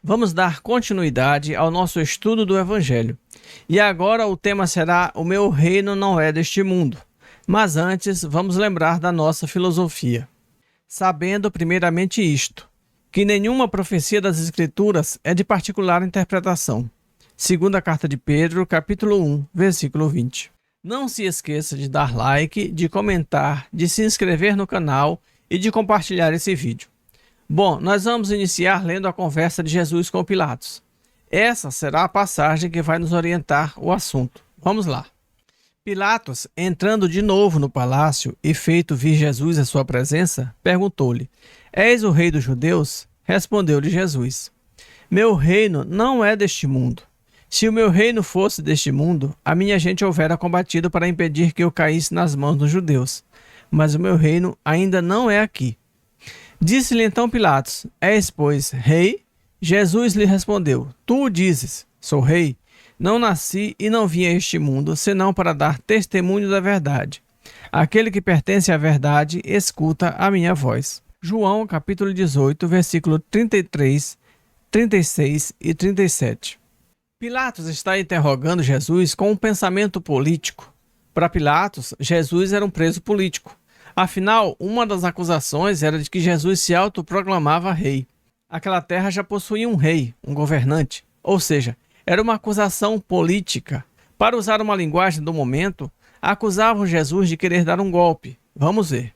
Vamos dar continuidade ao nosso estudo do Evangelho. E agora o tema será: O meu reino não é deste mundo. Mas antes, vamos lembrar da nossa filosofia. Sabendo primeiramente isto, que nenhuma profecia das Escrituras é de particular interpretação. Segunda carta de Pedro, capítulo 1, versículo 20. Não se esqueça de dar like, de comentar, de se inscrever no canal e de compartilhar esse vídeo. Bom, nós vamos iniciar lendo a conversa de Jesus com Pilatos. Essa será a passagem que vai nos orientar o assunto. Vamos lá. Pilatos, entrando de novo no palácio e feito vir Jesus à sua presença, perguntou-lhe: És o rei dos judeus? Respondeu-lhe Jesus: Meu reino não é deste mundo. Se o meu reino fosse deste mundo, a minha gente houvera combatido para impedir que eu caísse nas mãos dos judeus. Mas o meu reino ainda não é aqui. Disse-lhe então Pilatos: És, pois, rei? Jesus lhe respondeu: Tu o dizes, sou rei. Não nasci e não vim a este mundo, senão para dar testemunho da verdade. Aquele que pertence à verdade, escuta a minha voz. João, capítulo 18, versículo 33, 36 e 37. Pilatos está interrogando Jesus com um pensamento político. Para Pilatos, Jesus era um preso político. Afinal, uma das acusações era de que Jesus se autoproclamava rei. Aquela terra já possuía um rei, um governante, ou seja, era uma acusação política. Para usar uma linguagem do momento, acusavam Jesus de querer dar um golpe. Vamos ver.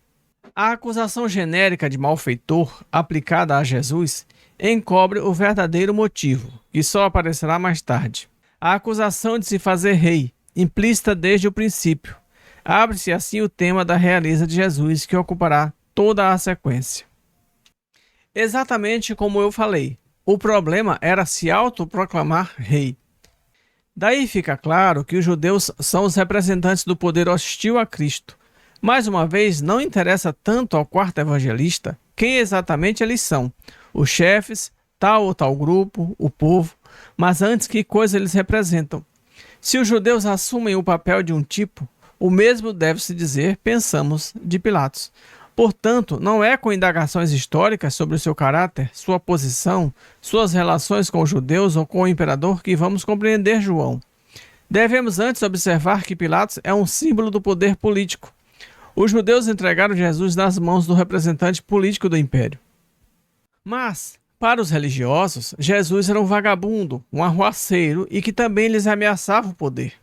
A acusação genérica de malfeitor aplicada a Jesus encobre o verdadeiro motivo, que só aparecerá mais tarde. A acusação de se fazer rei, implícita desde o princípio. Abre-se assim o tema da realeza de Jesus, que ocupará toda a sequência. Exatamente como eu falei, o problema era se autoproclamar rei. Daí fica claro que os judeus são os representantes do poder hostil a Cristo. Mais uma vez, não interessa tanto ao quarto evangelista quem exatamente eles são, os chefes, tal ou tal grupo, o povo, mas antes que coisa eles representam. Se os judeus assumem o papel de um tipo, o mesmo deve-se dizer, pensamos, de Pilatos. Portanto, não é com indagações históricas sobre o seu caráter, sua posição, suas relações com os judeus ou com o imperador que vamos compreender João. Devemos antes observar que Pilatos é um símbolo do poder político. Os judeus entregaram Jesus nas mãos do representante político do império. Mas, para os religiosos, Jesus era um vagabundo, um arruaceiro e que também lhes ameaçava o poder.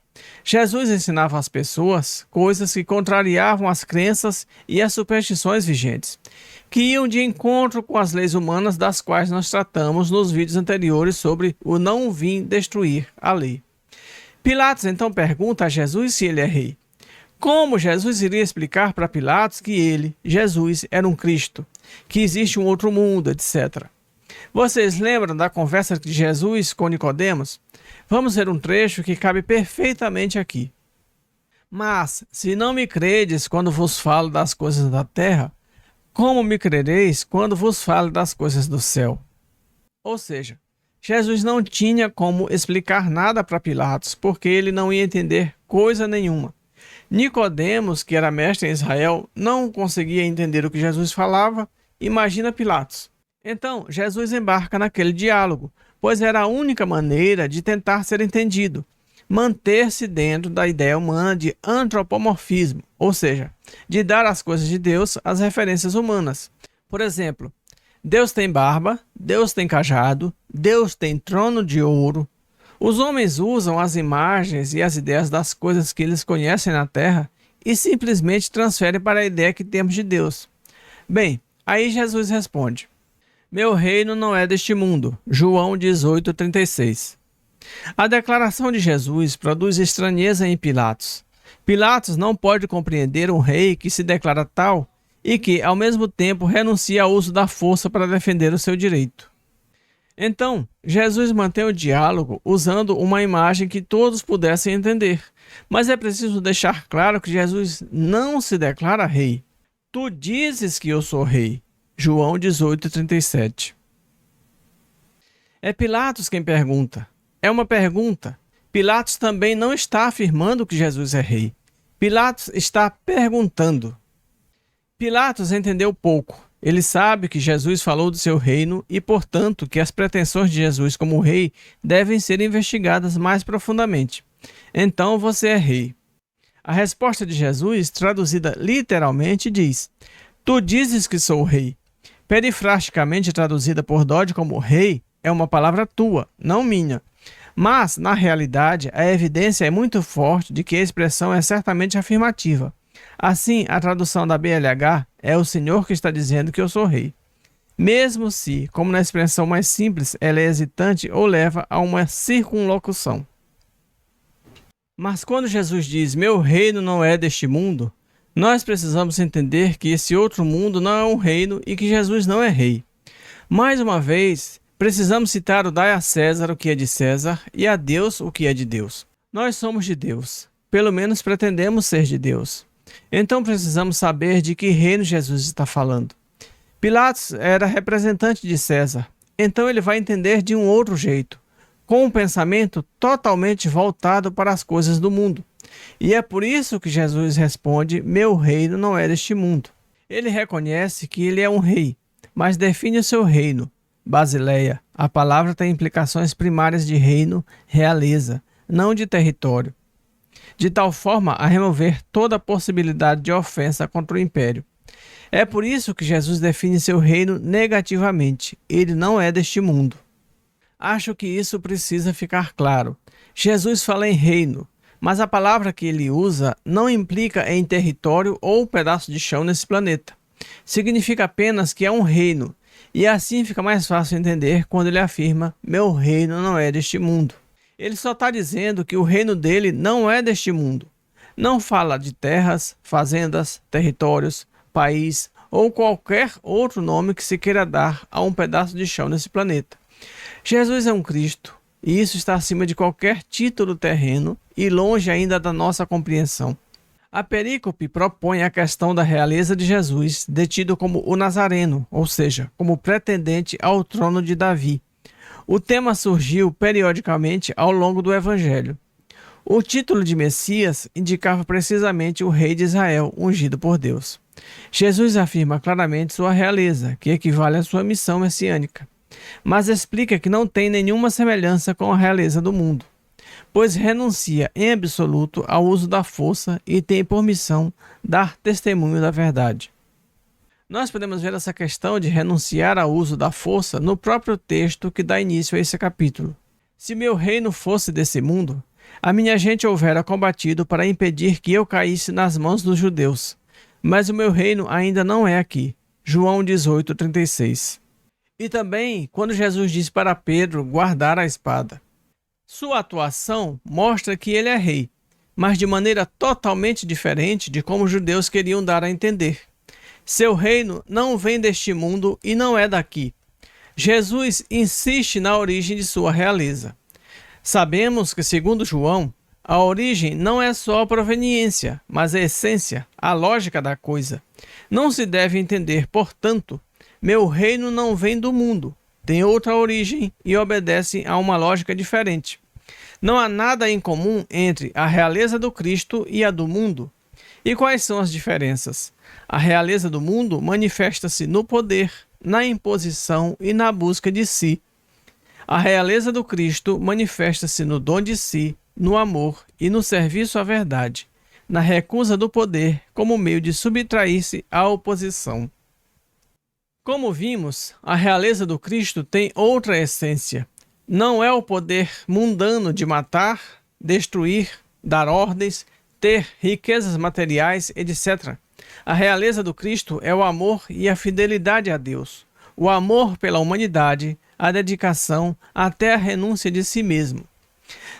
Jesus ensinava às pessoas coisas que contrariavam as crenças e as superstições vigentes, que iam de encontro com as leis humanas das quais nós tratamos nos vídeos anteriores sobre o não vim destruir a lei. Pilatos então pergunta a Jesus se ele é rei. Como Jesus iria explicar para Pilatos que ele, Jesus, era um Cristo, que existe um outro mundo, etc. Vocês lembram da conversa de Jesus com Nicodemos? Vamos ver um trecho que cabe perfeitamente aqui. Mas, se não me credes quando vos falo das coisas da terra, como me crereis quando vos falo das coisas do céu? Ou seja, Jesus não tinha como explicar nada para Pilatos, porque ele não ia entender coisa nenhuma. Nicodemos, que era mestre em Israel, não conseguia entender o que Jesus falava. Imagina Pilatos. Então, Jesus embarca naquele diálogo, pois era a única maneira de tentar ser entendido, manter-se dentro da ideia humana de antropomorfismo, ou seja, de dar às coisas de Deus as referências humanas. Por exemplo, Deus tem barba, Deus tem cajado, Deus tem trono de ouro. Os homens usam as imagens e as ideias das coisas que eles conhecem na Terra e simplesmente transferem para a ideia que temos de Deus. Bem, aí Jesus responde: Meu reino não é deste mundo. João 18, 36. A declaração de Jesus produz estranheza em Pilatos. Pilatos não pode compreender um rei que se declara tal e que, ao mesmo tempo, renuncia ao uso da força para defender o seu direito. Então, Jesus mantém o diálogo usando uma imagem que todos pudessem entender. Mas é preciso deixar claro que Jesus não se declara rei. Tu dizes que eu sou rei. João 18, 37. É Pilatos quem pergunta. É uma pergunta. Pilatos também não está afirmando que Jesus é rei. Pilatos está perguntando. Pilatos entendeu pouco Ele sabe que Jesus falou do seu reino e, portanto, que as pretensões de Jesus como rei devem ser investigadas mais profundamente. Então você é rei. A resposta de Jesus, traduzida literalmente, diz: Tu dizes que sou rei. Perifrasticamente traduzida por Dodd como rei, é uma palavra tua, não minha. Mas, na realidade, a evidência é muito forte de que a expressão é certamente afirmativa. Assim, a tradução da BLH é o Senhor que está dizendo que eu sou rei. Mesmo se, como na expressão mais simples, ela é hesitante ou leva a uma circunlocução. Mas quando Jesus diz, meu reino não é deste mundo, nós precisamos entender que esse outro mundo não é um reino e que Jesus não é rei. Mais uma vez, precisamos citar o dai a César o que é de César e a Deus o que é de Deus. Nós somos de Deus, pelo menos pretendemos ser de Deus. Então precisamos saber de que reino Jesus está falando. Pilatos era representante de César, então ele vai entender de um outro jeito, com um pensamento totalmente voltado para as coisas do mundo. E é por isso que Jesus responde, meu reino não é deste mundo. Ele reconhece que ele é um rei, mas define o seu reino. Basileia, a palavra tem implicações primárias de reino, realeza, não de território, de tal forma a remover toda a possibilidade de ofensa contra o império. É por isso que Jesus define seu reino negativamente. Ele não é deste mundo. Acho que isso precisa ficar claro. Jesus fala em reino, mas a palavra que ele usa não implica em território ou pedaço de chão nesse planeta. Significa apenas que é um reino, e assim fica mais fácil entender quando ele afirma, meu reino não é deste mundo. Ele só está dizendo que o reino dele não é deste mundo. Não fala de terras, fazendas, territórios, país ou qualquer outro nome que se queira dar a um pedaço de chão nesse planeta. Jesus é um Cristo, e isso está acima de qualquer título terreno e longe ainda da nossa compreensão. A perícope propõe a questão da realeza de Jesus, detido como o Nazareno, ou seja, como pretendente ao trono de Davi. O tema surgiu periodicamente ao longo do Evangelho. O título de Messias indicava precisamente o rei de Israel, ungido por Deus. Jesus afirma claramente sua realeza, que equivale à sua missão messiânica, mas explica que não tem nenhuma semelhança com a realeza do mundo, pois renuncia em absoluto ao uso da força e tem por missão dar testemunho da verdade. Nós podemos ver essa questão de renunciar ao uso da força no próprio texto que dá início a esse capítulo. Se meu reino fosse desse mundo, a minha gente houvera combatido para impedir que eu caísse nas mãos dos judeus. Mas o meu reino ainda não é aqui. João 18:36. E também quando Jesus diz para Pedro guardar a espada. Sua atuação mostra que ele é rei, mas de maneira totalmente diferente de como os judeus queriam dar a entender. Seu reino não vem deste mundo e não é daqui. Jesus insiste na origem de sua realeza. Sabemos que, segundo João, a origem não é só a proveniência, mas a essência, a lógica da coisa. Não se deve entender, portanto, meu reino não vem do mundo, tem outra origem e obedece a uma lógica diferente. Não há nada em comum entre a realeza do Cristo e a do mundo. E quais são as diferenças? A realeza do mundo manifesta-se no poder, na imposição e na busca de si. A realeza do Cristo manifesta-se no dom de si, no amor e no serviço à verdade, na recusa do poder como meio de subtrair-se à oposição. Como vimos, a realeza do Cristo tem outra essência. Não é o poder mundano de matar, destruir, dar ordens, ter riquezas materiais, etc. A realeza do Cristo é o amor e a fidelidade a Deus, o amor pela humanidade, a dedicação até a renúncia de si mesmo.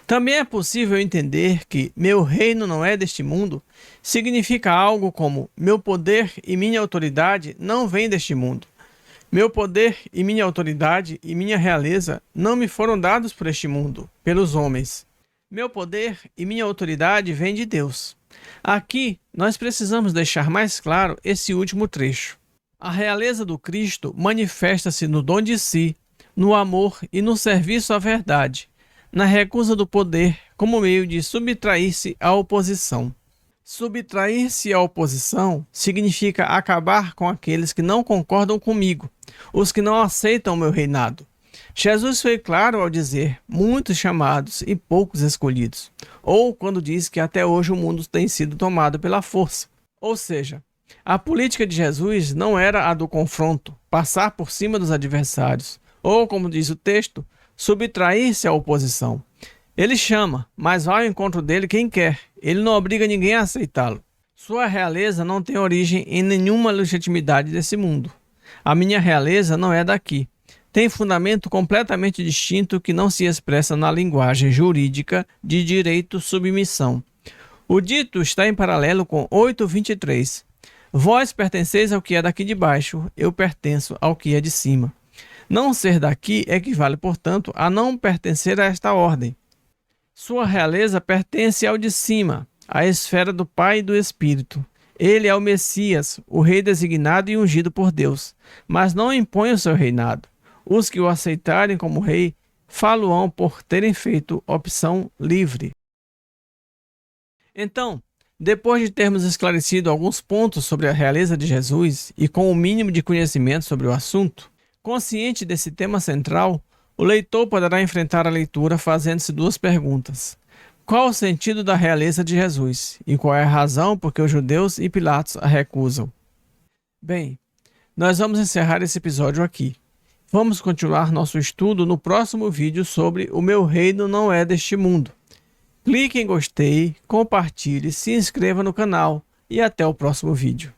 Também é possível entender que meu reino não é deste mundo significa algo como meu poder e minha autoridade não vêm deste mundo. Meu poder e minha autoridade e minha realeza não me foram dados por este mundo, pelos homens. Meu poder e minha autoridade vêm de Deus. Aqui, nós precisamos deixar mais claro esse último trecho. A realeza do Cristo manifesta-se no dom de si, no amor e no serviço à verdade, na recusa do poder como meio de subtrair-se à oposição. Subtrair-se à oposição significa acabar com aqueles que não concordam comigo, os que não aceitam o meu reinado. Jesus foi claro ao dizer muitos chamados e poucos escolhidos, ou quando diz que até hoje o mundo tem sido tomado pela força. Ou seja, a política de Jesus não era a do confronto, passar por cima dos adversários, ou, como diz o texto, subtrair-se à oposição. Ele chama, mas vai ao encontro dele quem quer. Ele não obriga ninguém a aceitá-lo. Sua realeza não tem origem em nenhuma legitimidade desse mundo. A minha realeza não é daqui. Tem fundamento completamente distinto que não se expressa na linguagem jurídica de direito-submissão. O dito está em paralelo com 8:23. Vós pertenceis ao que é daqui de baixo, eu pertenço ao que é de cima. Não ser daqui equivale, portanto, a não pertencer a esta ordem. Sua realeza pertence ao de cima, à esfera do Pai e do Espírito. Ele é o Messias, o rei designado e ungido por Deus, mas não impõe o seu reinado. Os que o aceitarem como rei, falo-ão por terem feito opção livre. Então, depois de termos esclarecido alguns pontos sobre a realeza de Jesus e com o mínimo de conhecimento sobre o assunto, consciente desse tema central, o leitor poderá enfrentar a leitura fazendo-se duas perguntas. Qual o sentido da realeza de Jesus? E qual é a razão por que os judeus e Pilatos a recusam? Bem, nós vamos encerrar esse episódio aqui. Vamos continuar nosso estudo no próximo vídeo sobre O Meu Reino Não É Deste Mundo. Clique em gostei, compartilhe, se inscreva no canal e até o próximo vídeo.